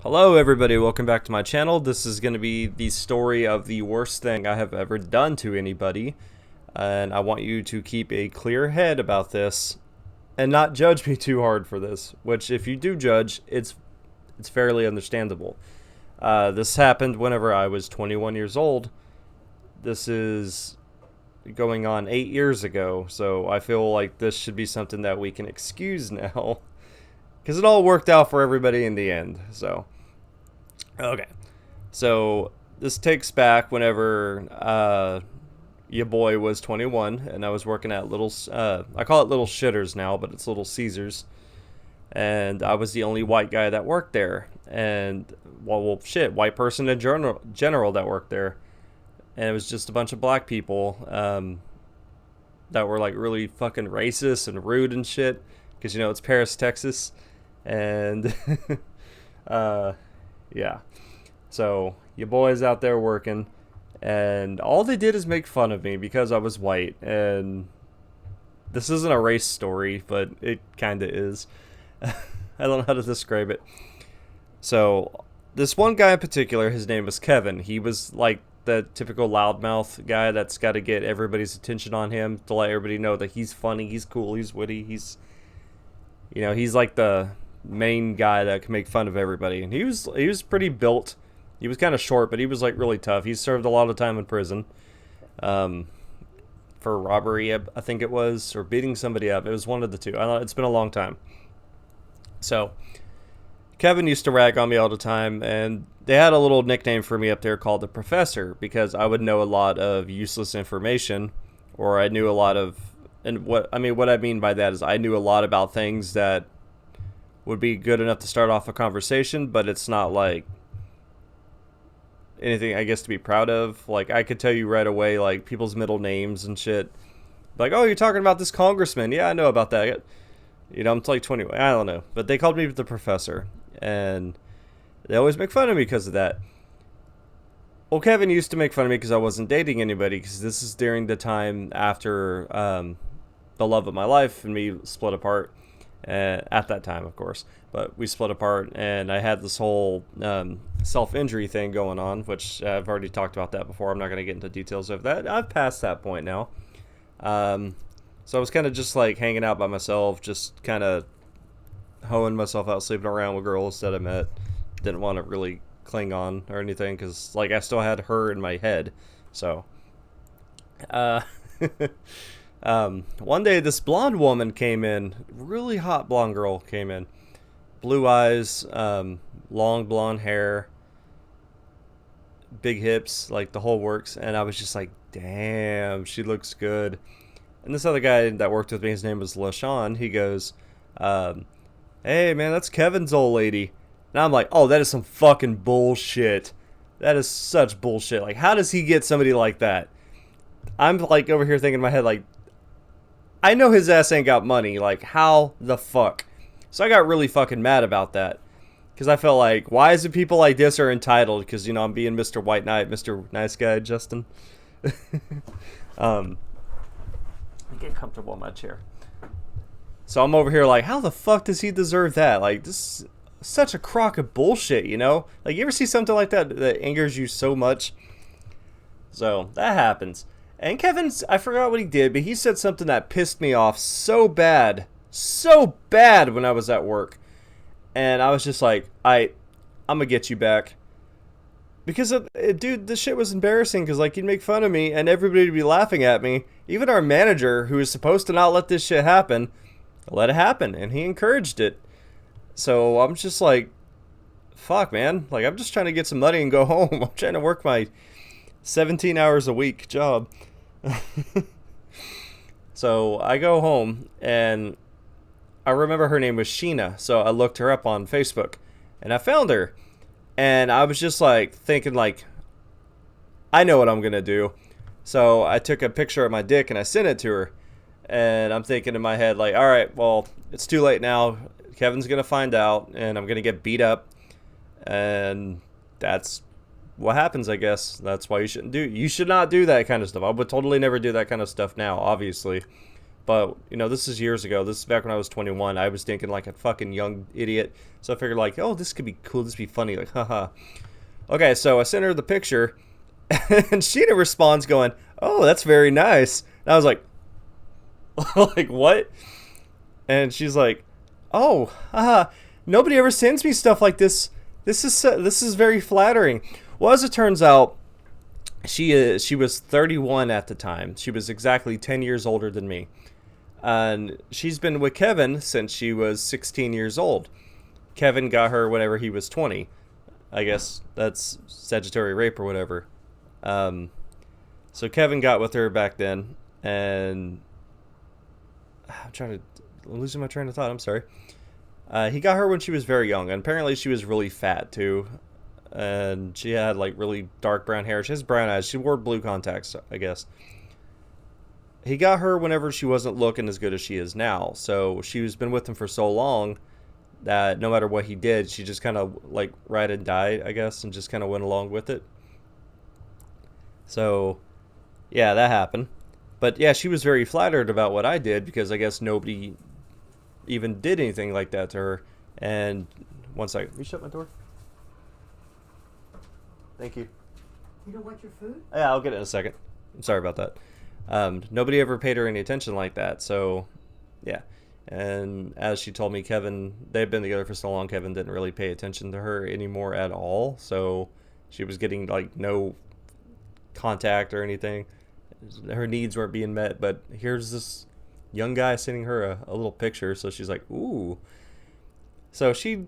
Hello everybody, welcome back to my channel. This is going to be the story of the worst thing I have ever done to anybody. And I want you to keep a clear head about this and not judge me too hard for this, which if you do judge, it's fairly understandable. This happened whenever I was 21 years old. This is going on 8 years ago, so I feel like this should be something that we can excuse now. Because it all worked out for everybody in the end, so. Okay. So, this takes back whenever, your boy was 21, and I was working at Little, I call it Little Shitters now, but it's Little Caesars. And I was the only white guy that worked there. And, well shit, white person in general that worked there. And it was just a bunch of black people, that were, like, really fucking racist and rude and shit. Because, you know, it's Paris, Texas. And yeah, so your boy's out there working, and all they did is make fun of me because I was white. And this isn't a race story, but it kind of is. I don't know how to describe it. So this one guy in particular, his name was Kevin. He was like the typical loudmouth guy that's got to get everybody's attention on him, to let everybody know that he's funny, he's cool, he's witty, he's, you know, he's like the main guy that can make fun of everybody. And he was pretty built. He was kind of short, but he was like really tough. He served a lot of time in prison, for robbery, I think it was, or beating somebody up. It was one of the two. I don't know, it's been a long time. So Kevin used to rag on me all the time, and they had a little nickname for me up there called the Professor, because I would know a lot of useless information, or I knew a lot of, and what I mean by that is I knew a lot about things that would be good enough to start off a conversation, but it's not like anything I guess to be proud of. Like, I could tell you right away, like, people's middle names and shit. Like, oh, you're talking about this congressman. Yeah, I know about that. You know, I'm like 21. I don't know. But they called me the Professor, and they always make fun of me because of that. Well, Kevin used to make fun of me because I wasn't dating anybody, because this is during the time after the love of my life and me split apart. At that time, of course, but we split apart, and I had this whole self-injury thing going on, which I've already talked about that before. I'm not going to get into details of that. I've passed that point now. So I was kind of just like hanging out by myself, just kind of hoeing myself out, sleeping around with girls that I met. Didn't want to really cling on or anything, because like I still had her in my head. So one day this blonde woman came in, really hot blonde girl came in, blue eyes, long blonde hair, big hips, like the whole works. And I was just like, damn, she looks good. And this other guy that worked with me, his name was LaShawn, he goes, hey man, that's Kevin's old lady. And I'm like, oh, that is some fucking bullshit. That is such bullshit. Like, how does he get somebody like that? I'm like over here thinking in my head, like, I know his ass ain't got money. Like, how the fuck? So I got really fucking mad about that. Because I felt like, why is it people like this are entitled? Because, you know, I'm being Mr. White Knight, Mr. Nice Guy, Justin. Get comfortable in my chair. So I'm over here like, how the fuck does he deserve that? Like, this is such a crock of bullshit, you know? Like, you ever see something like that that angers you so much? So, that happens. And Kevin's, I forgot what he did, but he said something that pissed me off so bad when I was at work. And I was just like, I'm gonna get you back. Because, dude, this shit was embarrassing, because, like, he'd make fun of me, and everybody would be laughing at me. Even our manager, who was supposed to not let this shit happen, let it happen, and he encouraged it. So, I'm just like, fuck, man. Like, I'm just trying to get some money and go home. I'm trying to work my 17 hours a week job. So I go home, and I remember her name was Sheena, so I looked her up on Facebook, and I found her, and I was just like thinking, like, I know what I'm gonna do. So I took a picture of my dick and I sent it to her, and I'm thinking in my head, like, all right, well, it's too late now. Kevin's gonna find out, and I'm gonna get beat up, and that's what happens, I guess. That's why you should not do that kind of stuff. I would totally never do that kind of stuff now, obviously. But, you know, this is years ago. This is back when I was 21. I was thinking like a fucking young idiot. So I figured like, oh, this could be cool. This could be funny. Like, haha. Okay, so I sent her the picture. And Sheena responds going, oh, that's very nice. And I was like, like, what? And she's like, oh, haha. Nobody ever sends me stuff like this. This is very flattering. Well, as it turns out, she was 31 at the time. She was exactly 10 years older than me. And she's been with Kevin since she was 16 years old. Kevin got her whenever he was 20. I guess that's statutory rape or whatever. So Kevin got with her back then, and I'm losing my train of thought. I'm sorry. He got her when she was very young, and apparently she was really fat too. And she had like really dark brown hair. She has brown eyes. She wore blue contacts, I guess. He got her whenever she wasn't looking as good as she is now. So she's been with him for so long that no matter what he did, she just kind of like ride and die, I guess, and just kind of went along with it. So, yeah, that happened. But yeah, she was very flattered about what I did because I guess nobody even did anything like that to her. And one second, let me shut my door. Thank you. You don't want your food? Yeah, I'll get it in a second. I'm sorry about that. Nobody ever paid her any attention like that. So, yeah. And as she told me, Kevin, they've been together for so long, Kevin didn't really pay attention to her anymore at all. So she was getting like no contact or anything. Her needs weren't being met. But here's this young guy sending her a little picture. So she's like, ooh. So she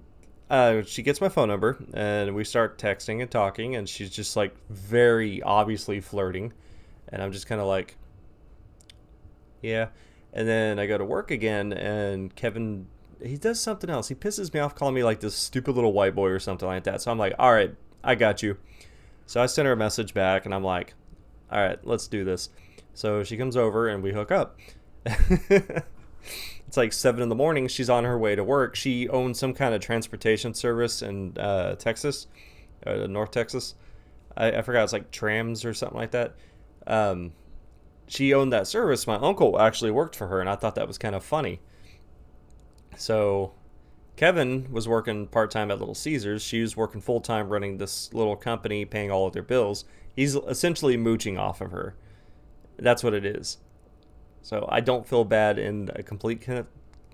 gets my phone number and we start texting and talking, and she's just like very obviously flirting, and I'm just kind of like, yeah. And then I go to work again, and Kevin, he does something else. He pisses me off calling me like this stupid little white boy or something like that. So I'm like, all right, I got you. So I sent her a message back, and I'm like, all right, let's do this. So she comes over and we hook up. It's like 7 in the morning. She's on her way to work. She owns some kind of transportation service in Texas, North Texas. I forgot. It's like trams or something like that. She owned that service. My uncle actually worked for her, and I thought that was kind of funny. So Kevin was working part-time at Little Caesars. She was working full-time running this little company, paying all of their bills. He's essentially mooching off of her. That's what it is. So I don't feel bad in a complete kind of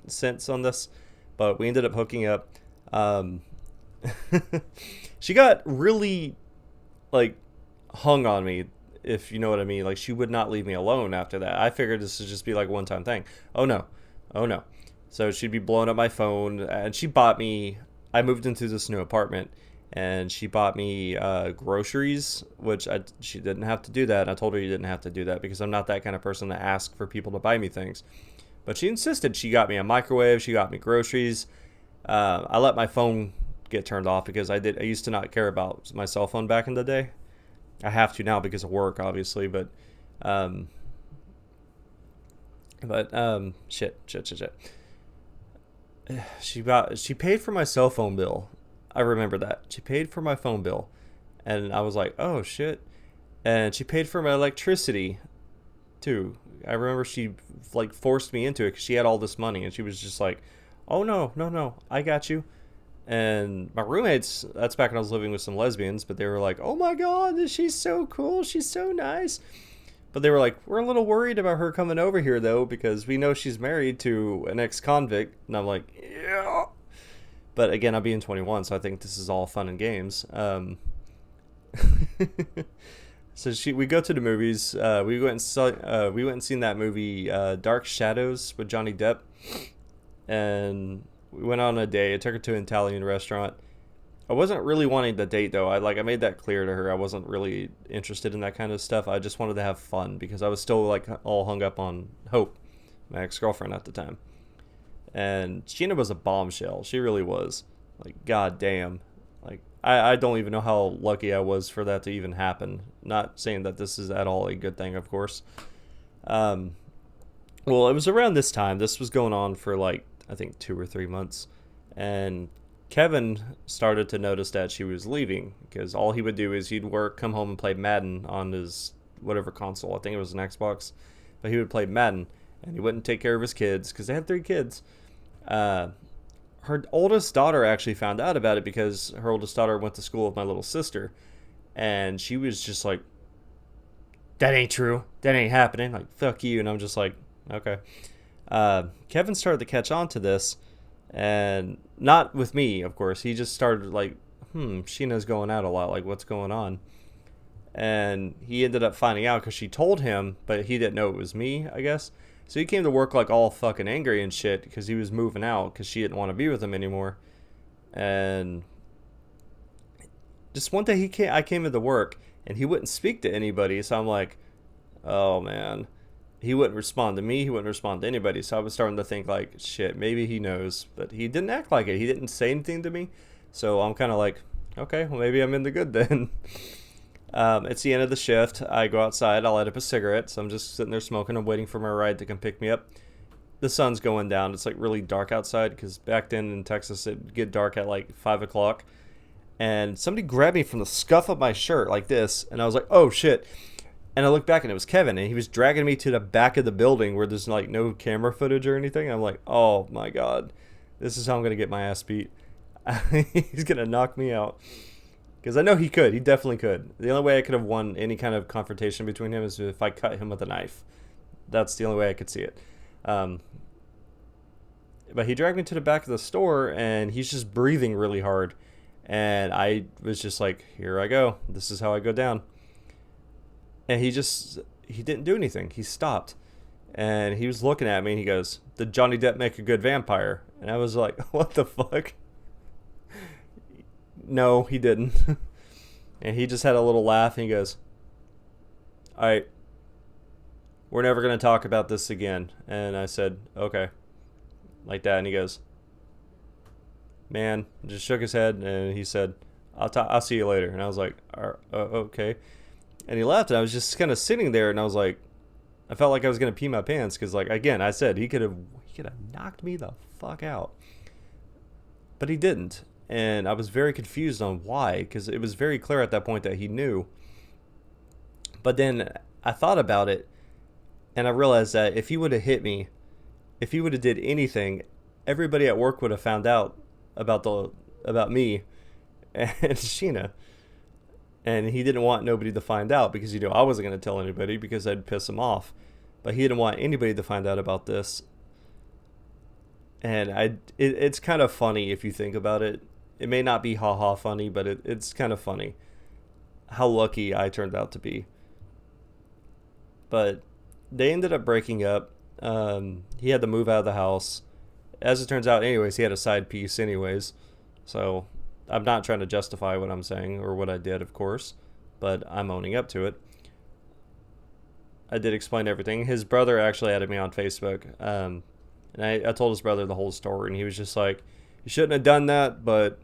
sense on this, but we ended up hooking up. She got really like hung on me, if you know what I mean. Like, she would not leave me alone after that. I figured this would just be like a one-time thing. Oh no. So she'd be blowing up my phone, and she bought me, I moved into this new apartment, and she bought me groceries, which she didn't have to do that. I told her you didn't have to do that because I'm not that kind of person to ask for people to buy me things. But she insisted. She got me a microwave. She got me groceries. I let my phone get turned off because I used to not care about my cell phone back in the day. I have to now because of work, obviously. But shit. She paid for my cell phone bill. I remember that. She paid for my phone bill. And I was like, oh, shit. And she paid for my electricity, too. I remember she, like, forced me into it because she had all this money. And she was just like, oh, no, I got you. And my roommates, that's back when I was living with some lesbians, but they were like, oh, my God, she's so cool. She's so nice. But they were like, we're a little worried about her coming over here, though, because we know she's married to an ex-convict. And I'm like, yeah. But again, I'm being 21, so I think this is all fun and games. So we go to the movies. We went and seen that movie, Dark Shadows, with Johnny Depp. And we went on a date. I took her to an Italian restaurant. I wasn't really wanting the date, though. I made that clear to her. I wasn't really interested in that kind of stuff. I just wanted to have fun because I was still like all hung up on Hope, my ex-girlfriend at the time. And Sheena was a bombshell. She really was. Like, goddamn. Like, I don't even know how lucky I was for that to even happen. Not saying that this is at all a good thing, of course. Well, it was around this time. This was going on for like, I think 2 or 3 months. And Kevin started to notice that she was leaving because all he would do is he'd work, come home and play Madden on his whatever console. I think it was an Xbox. But he would play Madden. and he wouldn't take care of his kids because they had 3 kids. Uh, her oldest daughter actually found out about it because her oldest daughter went to school with my little sister, and she was just like, "That ain't true. That ain't happening. Like, fuck you." And I'm just like, okay. Kevin started to catch on to this, and not with me, of course. He just started like, Sheena's going out a lot. Like, what's going on? And he ended up finding out because she told him, but he didn't know it was me, I guess. So he came to work like all fucking angry and shit because he was moving out because she didn't want to be with him anymore. And just one day I came into work and he wouldn't speak to anybody. So I'm like, oh man. He wouldn't respond to me. He wouldn't respond to anybody. So I was starting to think like, shit, maybe he knows, but he didn't act like it. He didn't say anything to me. So I'm kind of like, okay, well maybe I'm in the good then. It's the end of the shift. I go outside. I light up a cigarette. So I'm just sitting there smoking and waiting for my ride to come pick me up. The sun's going down. It's like really dark outside because back then in Texas it'd get dark at like 5 o'clock. And somebody grabbed me from the scuff of my shirt like this. And I was like, oh shit. And I looked back and it was Kevin. And he was dragging me to the back of the building where there's like no camera footage or anything. And I'm like, oh my God. This is how I'm going to get my ass beat. He's going to knock me out. Because I know he could. He definitely could. The only way I could have won any kind of confrontation between him is if I cut him with a knife. That's the only way I could see it. But he dragged me to the back of the store, and he's just breathing really hard. And I was just like, here I go. This is how I go down. And he didn't do anything. He stopped. And he was looking at me, and he goes, did Johnny Depp make a good vampire? And I was like, what the fuck? No, he didn't. And he just had a little laugh, and he goes, all right, we're never going to talk about this again. And I said, okay. Like that. And he goes, man, just shook his head, and he said, I'll see you later. And I was like, okay. And he left, and I was just kind of sitting there, and I was like, I felt like I was going to pee my pants, because, like, again, I said he could have knocked me the fuck out. But he didn't. And I was very confused on why, because it was very clear at that point that he knew. But then I thought about it, and I realized that if he would have hit me, if he would have did anything, everybody at work would have found out about me and Sheena. And he didn't want nobody to find out because he knew I wasn't going to tell anybody because I'd piss him off. But he didn't want anybody to find out about this. And it's kind of funny if you think about it. It may not be ha-ha funny, but it's kind of funny how lucky I turned out to be. But they ended up breaking up. He had to move out of the house. As it turns out, anyways, he had a side piece anyways. So I'm not trying to justify what I'm saying or what I did, of course, but I'm owning up to it. I did explain everything. His brother actually added me on Facebook. And I told his brother the whole story, and he was just like, you shouldn't have done that, but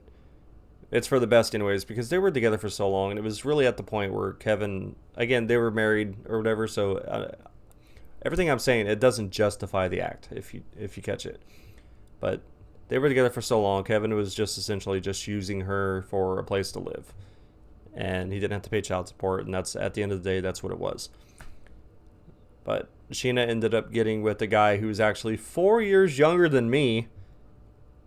it's for the best anyways, because they were together for so long, and it was really at the point where Kevin, again, they were married or whatever, so everything I'm saying, it doesn't justify the act, if you catch it. But they were together for so long, Kevin was just essentially just using her for a place to live, and he didn't have to pay child support, and that's, at the end of the day, that's what it was. But Sheena ended up getting with a guy who's actually 4 years younger than me.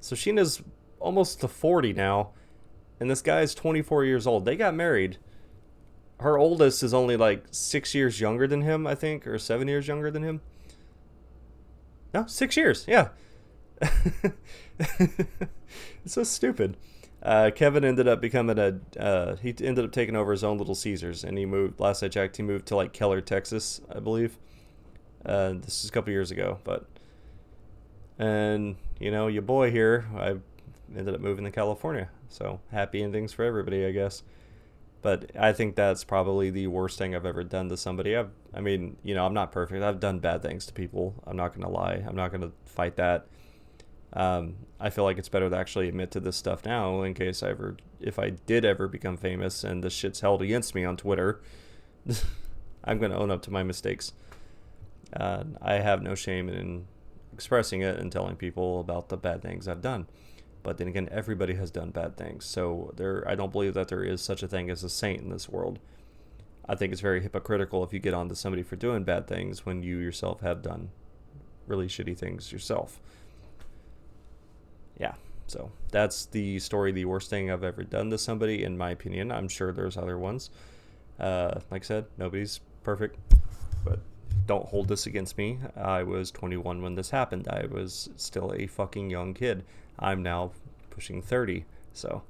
So Sheena's almost to 40 now. And this guy is 24 years old. They got married. Her oldest is only like 6 years younger than him, I think. Or 7 years younger than him. No, 6 years. Yeah. It's so stupid. Kevin ended up becoming he ended up taking over his own Little Caesars. And he moved, last I checked, he moved to like Keller, Texas, I believe. This is a couple years ago, and you know, your boy here, I ended up moving to California. So happy endings for everybody, I guess. But I think that's probably the worst thing I've ever done to somebody. I mean, you know, I'm not perfect. I've done bad things to people. I'm not going to lie. I'm not going to fight that. I feel like it's better to actually admit to this stuff now in case if I did ever become famous and this shit's held against me on Twitter, I'm going to own up to my mistakes. I have no shame in expressing it and telling people about the bad things I've done. But then again, everybody has done bad things. So I don't believe that there is such a thing as a saint in this world. I think it's very hypocritical if you get onto somebody for doing bad things when you yourself have done really shitty things yourself. Yeah, so that's the story, the worst thing I've ever done to somebody, in my opinion. I'm sure there's other ones. Like I said, nobody's perfect, but don't hold this against me. I was 21 when this happened. I was still a fucking young kid. I'm now pushing 30. So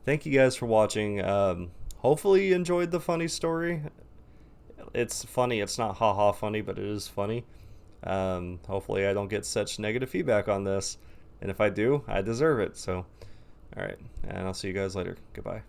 thank you guys for watching. Hopefully you enjoyed the funny story. It's funny. It's not haha funny, but it is funny. Hopefully I don't get such negative feedback on this. And if I do, I deserve it. So, all right. And I'll see you guys later. Goodbye.